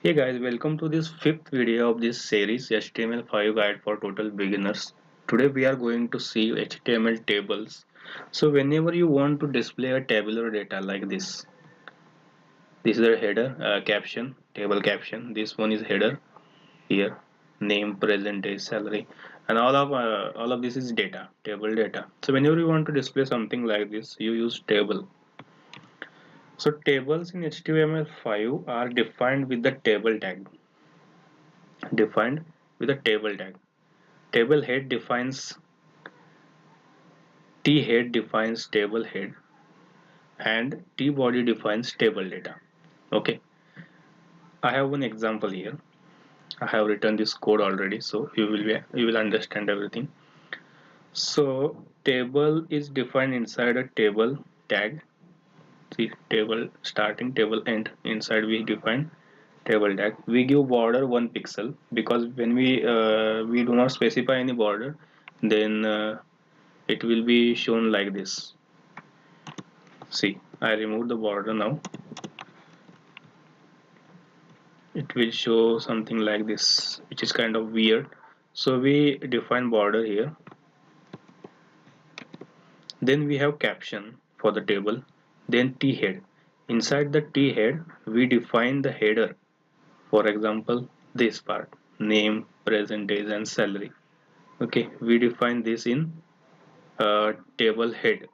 Hey guys, welcome to this fifth video of this series HTML5 guide for total beginners. Today we are going to see HTML tables. So whenever you want to display a tabular data like this is a header, caption, table caption. This one is header here, name, present day, salary, and all of this is data, table data. So whenever you want to display something like this, you use table. So tables in HTML5 are defined with the table tag. Defined with a table tag. Table head defines T head defines table head and T body defines table data. Okay, I have one example here. I have written this code already, so you will understand everything. So table is defined inside a table tag. See, table starting, table end. Inside we define table tag. We give border 1 pixel because when we do not specify any border, then it will be shown like this. See, I remove the border now. It will show something like this, which is kind of weird. So we define border here. Then we have caption for the table. Then T head. Inside the T head, we define the header. For example, this part, name, present days, and salary. Okay, we define this in table head,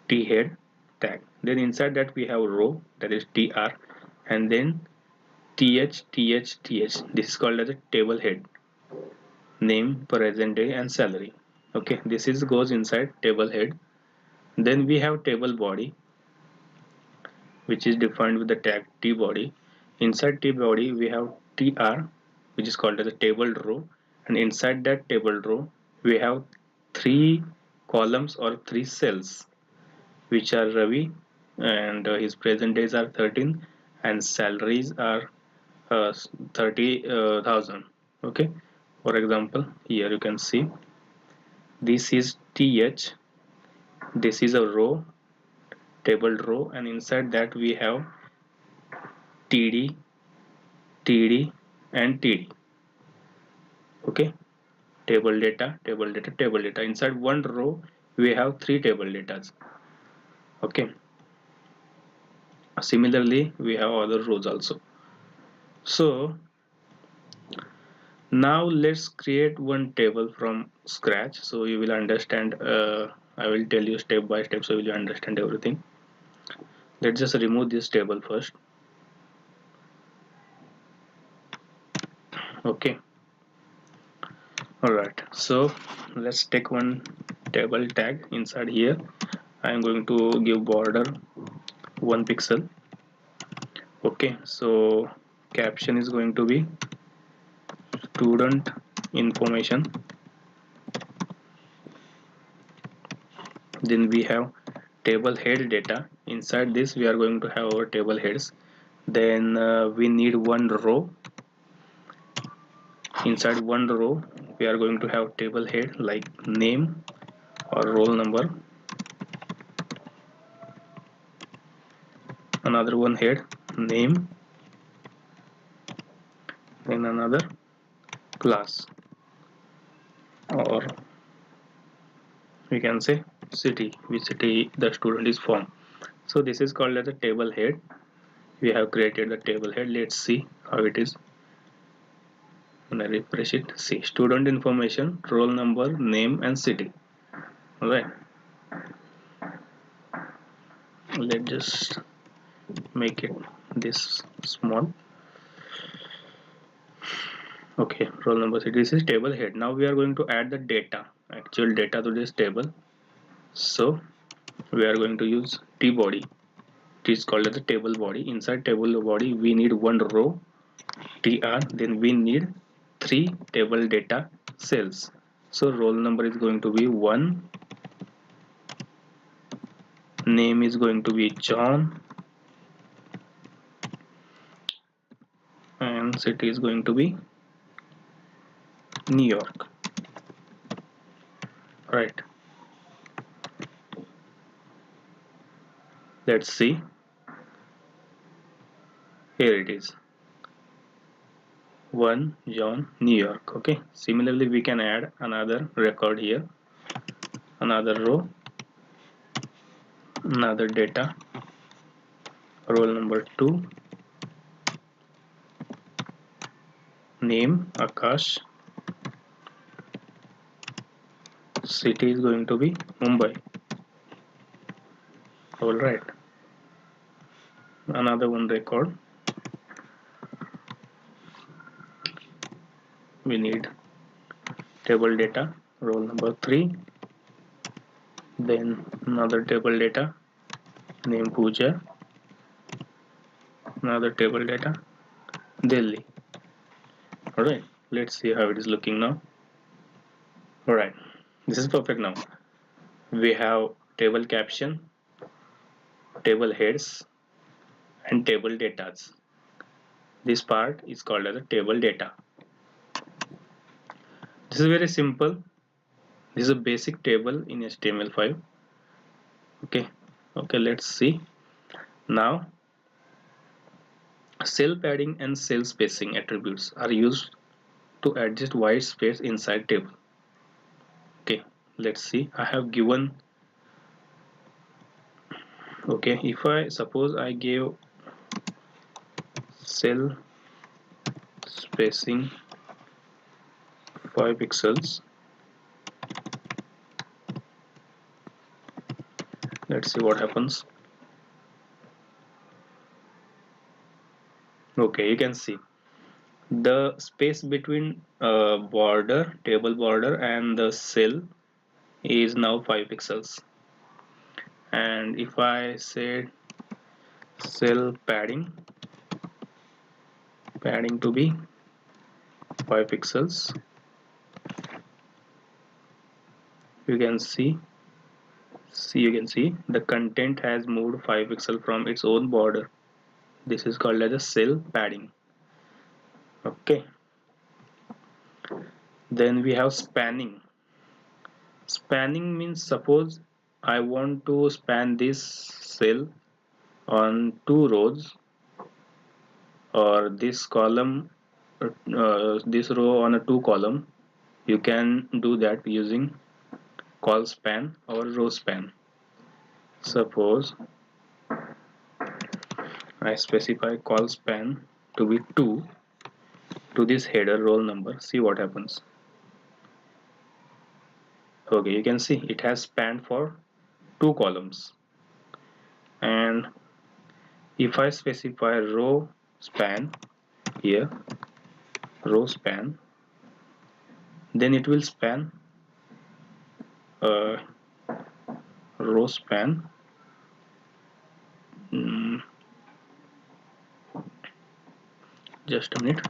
T head tag. Then inside that we have row, that is tr, and then th, th, th. This is called as a table head, name, present day, and salary. Okay, this is goes inside table head. Then we have table body, which is defined with the tag t body. Inside t body we have tr, which is called as a table row, and inside that table row we have three columns or three cells, which are Ravi, and his present days are 13, and salaries are 30,000. Okay, for example, here you can see this is th, this is a row, table row, and inside that we have td, td, and td. Okay, table data, table data, table data. Inside one row we have three table datas. Okay, similarly we have other rows also. So now let's create one table from scratch, so you will understand. I will tell you step by step, so you will understand everything. Let's just remove this table first. Okay, all right, so let's take one table tag. Inside here I am going to give border 1 pixel. Okay, so caption is going to be student information. Then we have table head data. Inside this we are going to have our table heads. Then we need one row. Inside one row we are going to have table head like name or roll number. Another one head, name. Then another class, or we can say city, which city the student is from. So this is called as a table head. We have created the table head. Let's see how it is. When I refresh it, see student information, roll number, name, and city. Alright, let's just make it this small. Okay, roll number, city. This is table head. Now we are going to add the data, actual data to this table. So we are going to use t body. It is called as the table body. Inside table body we need one row, tr. Then we need three table data cells. So roll number is going to be 1, name is going to be John, and city is going to be New York. Right, let's see. Here it is, 1 John, New York. Okay, similarly we can add another record here, another row, another data, roll number 2, name Akash, city is going to be Mumbai. Alright, another one record, we need table data, roll number 3, then another table data, name Pooja, another table data, Delhi. Alright, let's see how it is looking now. Alright, this is perfect now. We have table caption, table heads, and table datas. This part is called as a table data. This is very simple. This is a basic table in HTML5. Okay, let's see. Now, cell padding and cell spacing attributes are used to adjust white space inside table. Okay, let's see. I have given, okay, if I suppose I gave cell spacing 5 pixels. Let's see what happens. Okay, you can see the space between table border and the cell is now 5 pixels. And if I say cell padding to be 5 pixels, you can see the content has moved 5 pixels from its own border. This is called as a cell padding. Okay, then we have spanning. Spanning means suppose I want to span this cell on 2 rows, or this column, this row on a 2 column. You can do that using call span or row span. Suppose I specify call span to be 2 to this header roll number. See what happens. Okay, you can see it has spanned for 2 columns. And if I specify row span here, row span, then it will span row span just a minute.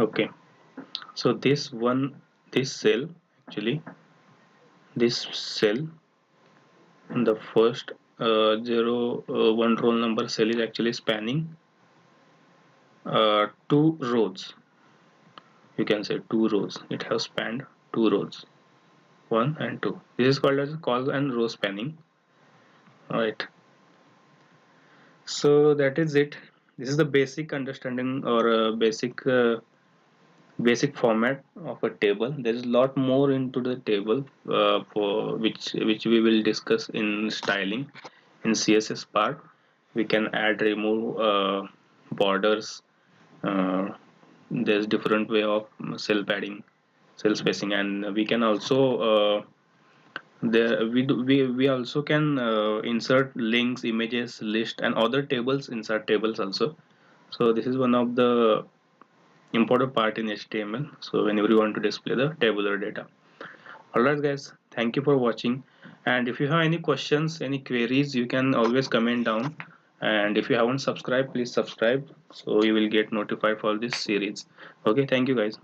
Okay, so this cell, actually this cell, the first 1 roll number cell is actually spanning 2 rows. You can say 2 rows. It has spanned 2 rows, 1 and 2. This is called as call and row spanning. Alright, so that is it. This is the basic understanding, or basic format of a table. There is a lot more into the table, for which we will discuss in styling. In CSS part, we can add, remove borders. There's different way of cell padding, cell spacing, and we can also we also can insert links, images, list, and other tables inside tables also. So this is one of the important part in HTML. So whenever you want to display the tabular data. Alright guys, thank you for watching, and if you have any questions, any queries, you can always comment down. And if you haven't subscribed, please subscribe so you will get notified for this series. Okay, thank you guys.